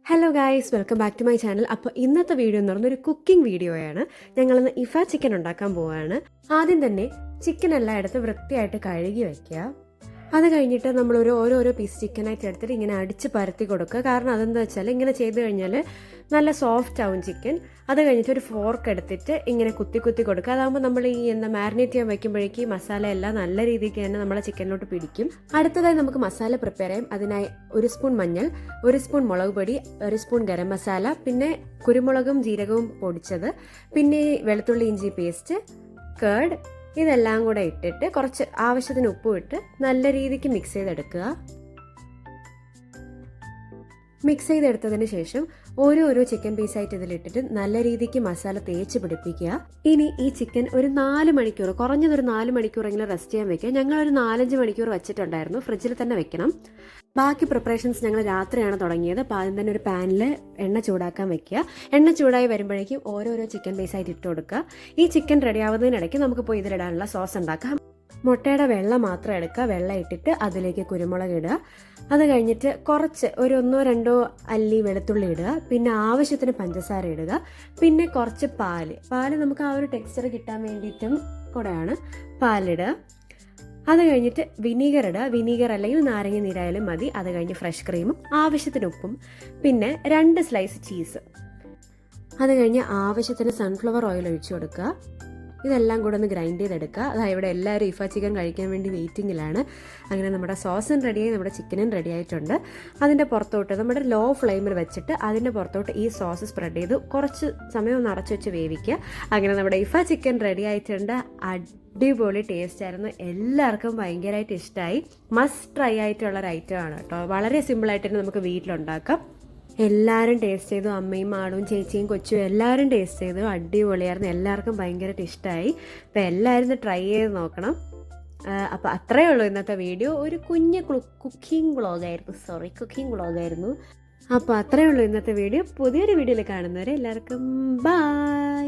Hello guys, welcome back to my channel. അപ്പോൾ ഇന്നത്തെ video എന്ന് പറയുന്നത് ഒരു കുക്കിംഗ് വീഡിയോയാണ്. ഞങ്ങളിന്ന് ഇഫ ചിക്കൻ ഉണ്ടാക്കാൻ പോവുകയാണ്. ആദ്യം തന്നെ ചിക്കൻ എല്ലായിടത്തും വൃത്തിയായിട്ട് കഴുകി വയ്ക്കുക. അത് കഴിഞ്ഞിട്ട് നമ്മൾ ഓരോരോ പീസ് ചിക്കനായിട്ട് എടുത്തിട്ട് ഇങ്ങനെ അടിച്ച് പരത്തി കൊടുക്കുക. കാരണം അതെന്താ വെച്ചാൽ ഇങ്ങനെ ചെയ്ത് കഴിഞ്ഞാൽ നല്ല സോഫ്റ്റ് ആവും ചിക്കൻ. അത് കഴിഞ്ഞിട്ട് ഒരു ഫോർക്ക് എടുത്തിട്ട് ഇങ്ങനെ കുത്തി കൊടുക്കുക. അതാകുമ്പോൾ നമ്മൾ മാരിനേറ്റ് ചെയ്യാൻ വയ്ക്കുമ്പോഴേക്ക് ഈ മസാല എല്ലാം നല്ല രീതിക്ക് തന്നെ നമ്മളെ ചിക്കനിലോട്ട് പിടിക്കും. അടുത്തതായി നമുക്ക് മസാല പ്രിപ്പയർ ചെയ്യാം. അതിനായി 1 സ്പൂൺ മഞ്ഞൾ, 1 സ്പൂൺ മുളക് പൊടി, 1 സ്പൂൺ ഗരം മസാല, പിന്നെ കുരുമുളകും ജീരകവും പൊടിച്ചത്, പിന്നെ വെളുത്തുള്ളി ഇഞ്ചി പേസ്റ്റ്, കേർഡ്, ഇതെല്ലാം കൂടെ ഇട്ടിട്ട് കുറച്ച് ആവശ്യത്തിന് ഉപ്പും ഇട്ട് നല്ല രീതിക്ക് മിക്സ് ചെയ്തെടുക്കുക. മിക്സ് ചെയ്തെടുത്തതിന് ശേഷം ഓരോരോ ചിക്കൻ പീസായിട്ട് ഇതിലിട്ടിട്ട് നല്ല രീതിക്ക് മസാല തേച്ച് പിടിപ്പിക്കുക. ഇനി ഈ ചിക്കൻ ഒരു 4 മണിക്കൂർ, കുറഞ്ഞതൊരു 4 മണിക്കൂറെങ്കിലും റെസ്റ്റ് ചെയ്യാൻ വെക്കുക. ഞങ്ങളൊരു 4-5 മണിക്കൂർ വെച്ചിട്ടുണ്ടായിരുന്നു. ഫ്രിഡ്ജിൽ തന്നെ വെക്കണം. ബാക്കി പ്രിപ്പറേഷൻസ് ഞങ്ങൾ രാത്രിയാണ് തുടങ്ങിയത്. അപ്പോൾ ആദ്യം തന്നെ ഒരു പാനിൽ എണ്ണ ചൂടാക്കാൻ വെക്കുക. എണ്ണ ചൂടായി വരുമ്പോഴേക്കും ഓരോരോ ചിക്കൻ പീസായിട്ട് ഇട്ട് കൊടുക്കുക. ഈ ചിക്കൻ റെഡി ആവുന്നതിനിടയ്ക്ക് നമുക്ക് പോയി ഇതിലിടാനുള്ള സോസ് ഉണ്ടാക്കാം. മുട്ടയുടെ വെള്ള മാത്രം എടുക്കുക. വെള്ളം ഇട്ടിട്ട് അതിലേക്ക് കുരുമുളക് ഇടുക. അത് കഴിഞ്ഞിട്ട് കുറച്ച് ഒരു 1-2 അല്ലി വെളുത്തുള്ളി ഇടുക. പിന്നെ ആവശ്യത്തിന് പഞ്ചസാര ഇടുക. പിന്നെ കുറച്ച് പാല് നമുക്ക് ആ ഒരു ടെക്സ്ചർ കിട്ടാൻ വേണ്ടിയിട്ടും കൂടെയാണ് പാലിടുക. അത് കഴിഞ്ഞിട്ട് വിനീഗർ ഇടുക. വിനീഗർ അല്ലെങ്കിൽ നാരങ്ങ നീരായാലും മതി. അത് കഴിഞ്ഞ് ഫ്രഷ് ക്രീമും ആവശ്യത്തിന് ഉപ്പും പിന്നെ 2 സ്ലൈസ് ചീസ്. അത് കഴിഞ്ഞ് ആവശ്യത്തിന് സൺഫ്ലവർ ഓയിൽ ഒഴിച്ചു കൊടുക്കുക. ഇതെല്ലാം കൂടെ ഒന്ന് ഗ്രൈൻഡ് ചെയ്തെടുക്കുക. അതായത് ഇവിടെ എല്ലാവരും ഇഫ ചിക്കൻ കഴിക്കാൻ വേണ്ടി വെയിറ്റിങ്ങിലാണ്. അങ്ങനെ നമ്മുടെ സോസും റെഡിയായി, നമ്മുടെ ചിക്കനും റെഡി ആയിട്ടുണ്ട്. അതിൻ്റെ പുറത്തോട്ട് നമ്മുടെ ലോ ഫ്ലെയിമിൽ വെച്ചിട്ട് അതിൻ്റെ പുറത്തോട്ട് ഈ സോസ് സ്പ്രെഡ് ചെയ്ത് കുറച്ച് സമയം ഒന്ന് അടച്ചു വെച്ച് വേവിക്കുക. അങ്ങനെ നമ്മുടെ ഇഫ ചിക്കൻ റെഡി ആയിട്ടുണ്ട്. അടിപൊളി ടേസ്റ്റ് ആയിരുന്നു. എല്ലാവർക്കും ഭയങ്കരമായിട്ട് ഇഷ്ടമായി. മസ്റ്റ് ട്രൈ ആയിട്ടുള്ളൊരു ഐറ്റമാണ് കേട്ടോ. വളരെ സിമ്പിളായിട്ട് തന്നെ നമുക്ക് വീട്ടിലുണ്ടാക്കാം. എല്ലാവരും ടേസ്റ്റ് ചെയ്തു. അമ്മയും ആടും ചേച്ചിയും കൊച്ചും എല്ലാവരും ടേസ്റ്റ് ചെയ്തു. അടിപൊളിയായിരുന്നു. എല്ലാവർക്കും ഭയങ്കരമായിട്ട് ഇഷ്ടമായി. അപ്പോൾ എല്ലാവരും ട്രൈ ചെയ്ത് നോക്കണം. അപ്പോൾ അത്രയേ ഉള്ളൂ ഇന്നത്തെ വീഡിയോ. ഒരു കുഞ്ഞ് കുക്കിംഗ് വ്ളോഗായിരുന്നു. അപ്പോൾ അത്രയേ ഉള്ളൂ ഇന്നത്തെ വീഡിയോ. പുതിയൊരു വീഡിയോയിൽ കാണുന്നവരെ എല്ലാവർക്കും ബൈ.